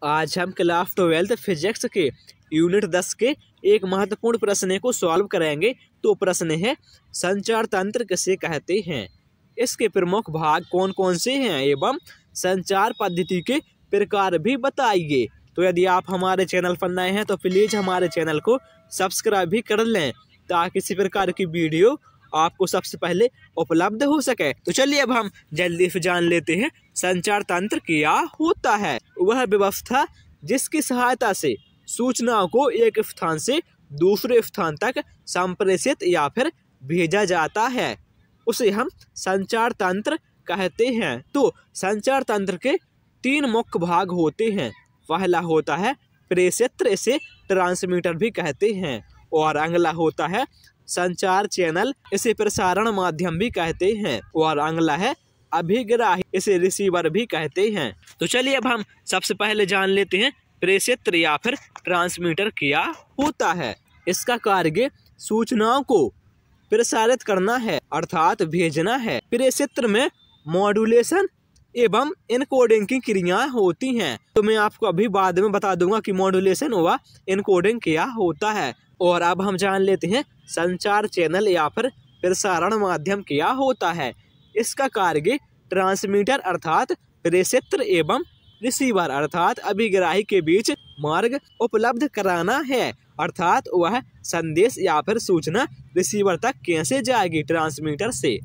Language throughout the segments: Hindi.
आज हम क्लास 12 फिजिक्स के यूनिट 10 के एक महत्वपूर्ण प्रश्न को सॉल्व करेंगे। तो प्रश्न है, संचार तंत्र किसे कहते हैं, इसके प्रमुख भाग कौन कौन से हैं एवं संचार पद्धति के प्रकार भी बताइए। तो यदि आप हमारे चैनल पर नए हैं तो प्लीज हमारे चैनल को सब्सक्राइब भी कर लें ताकि इसी प्रकार की वीडियो आपको सबसे पहले उपलब्ध हो सके। तो चलिए अब हम जल्दी से जान लेते हैं संचार तंत्र क्या होता है। वह व्यवस्था जिसकी सहायता से सूचनाओं को एक स्थान से दूसरे स्थान तक संप्रेषित या फिर भेजा जाता है, उसे हम संचार तंत्र कहते हैं। तो संचार तंत्र के 3 मुख्य भाग होते हैं। पहला होता है प्रेषित्र, इसे ट्रांसमीटर भी कहते हैं, और अगला होता है संचार चैनल, इसे प्रसारण माध्यम भी कहते हैं, और अगला है अभिग्राही, इसे रिसीवर भी कहते हैं। तो चलिए अब हम सबसे पहले जान लेते हैं प्रेषित्र या फिर ट्रांसमीटर क्या होता है। इसका कार्य सूचनाओं को प्रसारित करना है अर्थात भेजना है। प्रेषित्र में मॉड्यूलेशन एवं इनकोडिंग की क्रियाएं होती हैं। तो मैं आपको अभी बाद में बता दूंगा कि मॉड्यूलेशन व इनकोडिंग क्या होता है। और अब हम जान लेते हैं संचार चैनल या फिर प्रसारण माध्यम क्या होता है। इसका कार्य ट्रांसमीटर अर्थात प्रेषित्र एवं रिसीवर अर्थात अभिग्राही के बीच मार्ग उपलब्ध कराना है, अर्थात वह संदेश या फिर सूचना रिसीवर तक कैसे जाएगी ट्रांसमीटर से।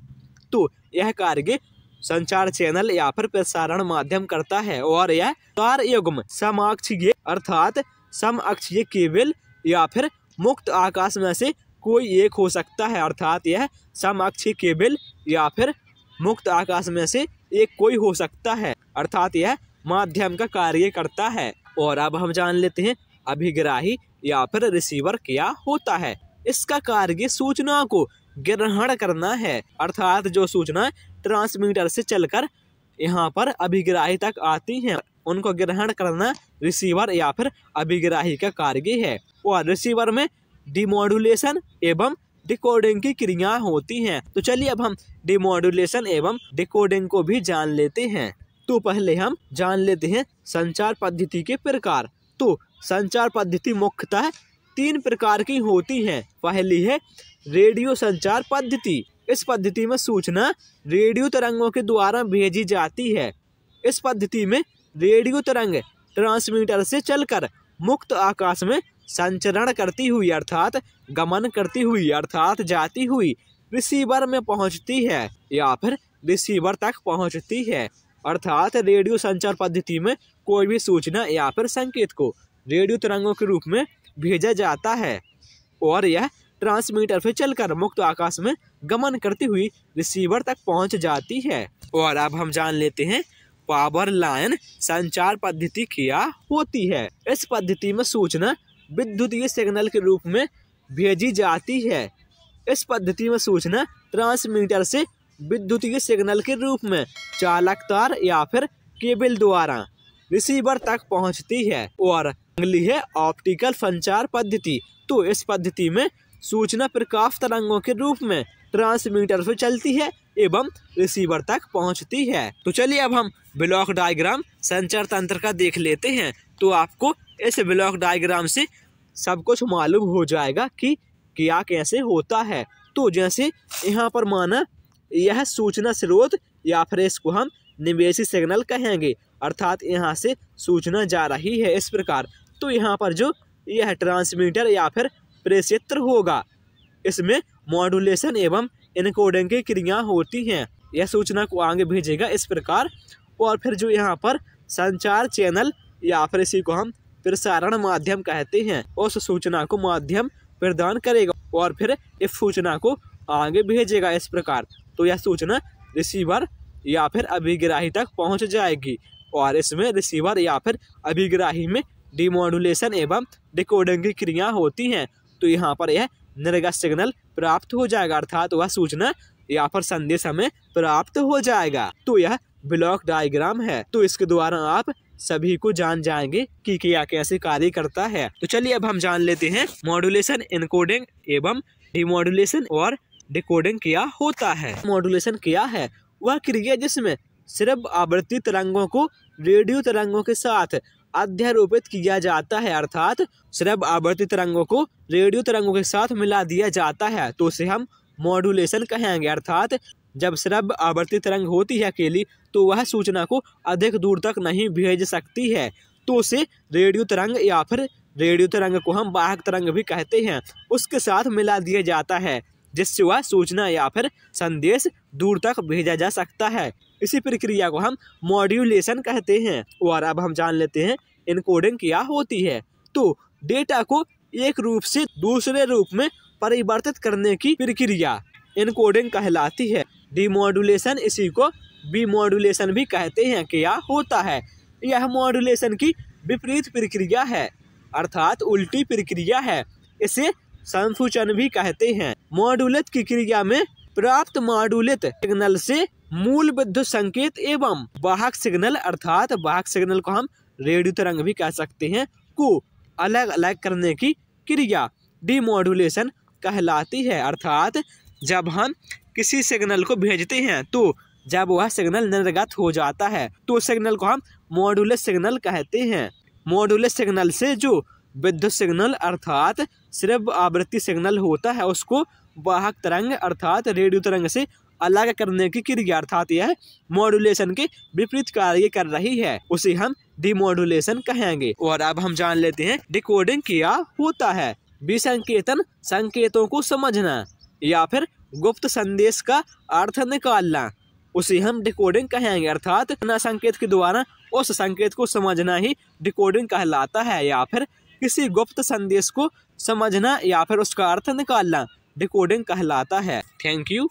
तो यह कार्य संचार चैनल या फिर प्रसारण माध्यम करता है, और यह तार युग्म समाक्षीय अर्थात समअक्षीय केबल या फिर मुक्त आकाश में से कोई एक हो सकता है, अर्थात यह समअक्षीय केबल या फिर मुक्त आकाश में से एक कोई हो सकता है, अर्थात यह माध्यम का कार्य करता है। और अब हम जान लेते हैं अभिग्राही या फिर रिसीवर क्या होता है। इसका कार्य सूचनाओं को ग्रहण करना है, अर्थात जो सूचनाएं ट्रांसमीटर से चलकर यहाँ पर अभिग्राही तक आती हैं उनको ग्रहण करना रिसीवर या फिर अभिग्राही का कार्य है। और रिसीवर में डिमॉड्यूलेशन एवं डिकोडिंग की क्रिया होती हैं। तो चलिए अब हम डिमॉड्यूलेशन एवं डिकोडिंग को भी जान लेते हैं। तो पहले हम जान लेते हैं संचार पद्धति के प्रकार। तो संचार पद्धति मुख्यतः 3 प्रकार की होती हैं। पहली है रेडियो संचार पद्धति। इस पद्धति में सूचना रेडियो तरंगों के द्वारा भेजी जाती है। इस पद्धति में रेडियो तरंग ट्रांसमीटर से चलकर मुक्त आकाश में संचरण करती हुई अर्थात गमन करती हुई अर्थात जाती हुई रिसीवर में पहुंचती है या फिर रिसीवर तक पहुंचती है। अर्थात रेडियो संचार पद्धति में कोई भी सूचना या फिर संकेत को रेडियो तरंगों के रूप में भेजा जाता है और यह ट्रांसमीटर से चलकर मुक्त आकाश में गमन करती हुई रिसीवर तक पहुंच जाती है। और अब हम जान लेते हैं पावर लाइन संचार पद्धति क्या होती है। इस पद्धति में सूचना विद्युतीय सिग्नल के रूप में भेजी जाती है। इस पद्धति में सूचना ट्रांसमीटर से विद्युतीय सिग्नल के रूप में चालक तार या फिर केबल द्वारा रिसीवर तक पहुंचती है। और अगली है ऑप्टिकल संचार पद्धति। तो इस पद्धति में सूचना प्रकाश तरंगों के रूप में ट्रांसमीटर से चलती है एवं रिसीवर तक पहुंचती है। तो चलिए अब हम ब्लॉक डायग्राम संचार तंत्र का देख लेते हैं। तो आपको इस ब्लॉक डायग्राम से सब कुछ मालूम हो जाएगा कि क्या कैसे होता है। तो जैसे यहाँ पर माना यह सूचना स्रोत या फिर इसको हम निवेशी सिग्नल कहेंगे, अर्थात यहाँ से सूचना जा रही है इस प्रकार। तो यहाँ पर जो यह ट्रांसमीटर या फिर प्रेषित्र होगा, इसमें मॉड्यूलेशन एवं इनकोडिंग की क्रिया होती हैं। यह सूचना को आगे भेजेगा इस प्रकार। और फिर जो यहाँ पर संचार चैनल या फिर इसी को हम प्रसारण माध्यम कहते हैं, उस सूचना को माध्यम प्रदान करेगा और फिर इस सूचना को आगे भेजेगा इस प्रकार। तो यह सूचना रिसीवर या फिर अभिग्राही तक पहुंच जाएगी और इसमें रिसीवर या फिर अभिग्राही में डिमॉड्यूलेशन एवं डिकोडिंग की क्रिया होती हैं। तो यहाँ पर यह निर्गत सिग्नल प्राप्त हो जाएगा, अर्थात वह सूचना या फिर संदेश हमें प्राप्त हो जाएगा। तो यह ब्लॉक डायग्राम है। तो इसके द्वारा आप सभी को जान जाएंगे कि क्या कैसे कार्य करता है। तो चलिए अब हम जान लेते हैं मॉड्यूलेशन, इनकोडिंग एवं डिमॉड्यूलेशन और डिकोडिंग क्या होता है। मॉड्यूलेशन क्या है? वह क्रिया जिसमें सिर्फ आवृत्ति तरंगों को रेडियो तरंगों के साथ अध्यारोपित किया जाता है, अर्थात श्रव्य आवर्ती तरंगों को रेडियो तरंगों के साथ मिला दिया जाता है तो उसे हम मॉड्यूलेशन कहेंगे। अर्थात जब श्रव्य आवर्ती तरंग होती है अकेली तो वह सूचना को अधिक दूर तक नहीं भेज सकती है तो उसे रेडियो तरंग या फिर रेडियो तरंग को हम वाहक तरंग भी कहते हैं, उसके साथ मिला दिया जाता है जिससे वह सूचना या फिर संदेश दूर तक भेजा जा सकता है। इसी प्रक्रिया को हम मॉड्यूलेशन कहते हैं। और अब हम जान लेते हैं इनकोडिंग क्या होती है। तो डेटा को एक रूप से दूसरे रूप में परिवर्तित करने की प्रक्रिया इनकोडिंग कहलाती है। डीमॉड्यूलेशन, इसी को बीमॉड्यूलेशन भी कहते हैं। क्या होता है? यह मॉड्यूलेशन की विपरीत प्रक्रिया है, अर्थात उल्टी प्रक्रिया है। इसे संसूचन भी कहते हैं। मॉड्यूलेट की क्रिया में प्राप्त मॉड्यूलेट सिग्नल से मूल विद्युत संकेत एवं वाहक सिग्नल, अर्थात वाहक सिग्नल को हम रेडियो तरंग भी कह सकते हैं, को अलग अलग करने की क्रिया डीमॉड्यूलेशन कहलाती है। अर्थात जब हम किसी सिग्नल को भेजते हैं तो जब वह सिग्नल निर्गत हो जाता है तो सिग्नल को हम मॉड्यूलेट सिग्नल कहते हैं। मॉड्यूलेट सिग्नल से जो विद्युत सिग्नल अर्थात श्रव्य आवृत्ति सिग्नल होता है उसको वाहक तरंग अर्थात रेडियो तरंग से अलग करने की क्रिया, अर्थात यह मॉड्यूलेशन के विपरीत कार्य कर रही है, उसे हम डीमॉड्यूलेशन कहेंगे। और अब हम जान लेते हैं डिकोडिंग क्या होता है। विसंकेतन, संकेतों को समझना या फिर गुप्त संदेश का अर्थ निकालना, उसे हम डिकोडिंग कहेंगे। अर्थात बिना संकेत के द्वारा उस संकेत को समझना ही डिकोडिंग कहलाता है, या फिर किसी गुप्त संदेश को समझना या फिर उसका अर्थ निकालना डिकोडिंग कहलाता है। Thank you.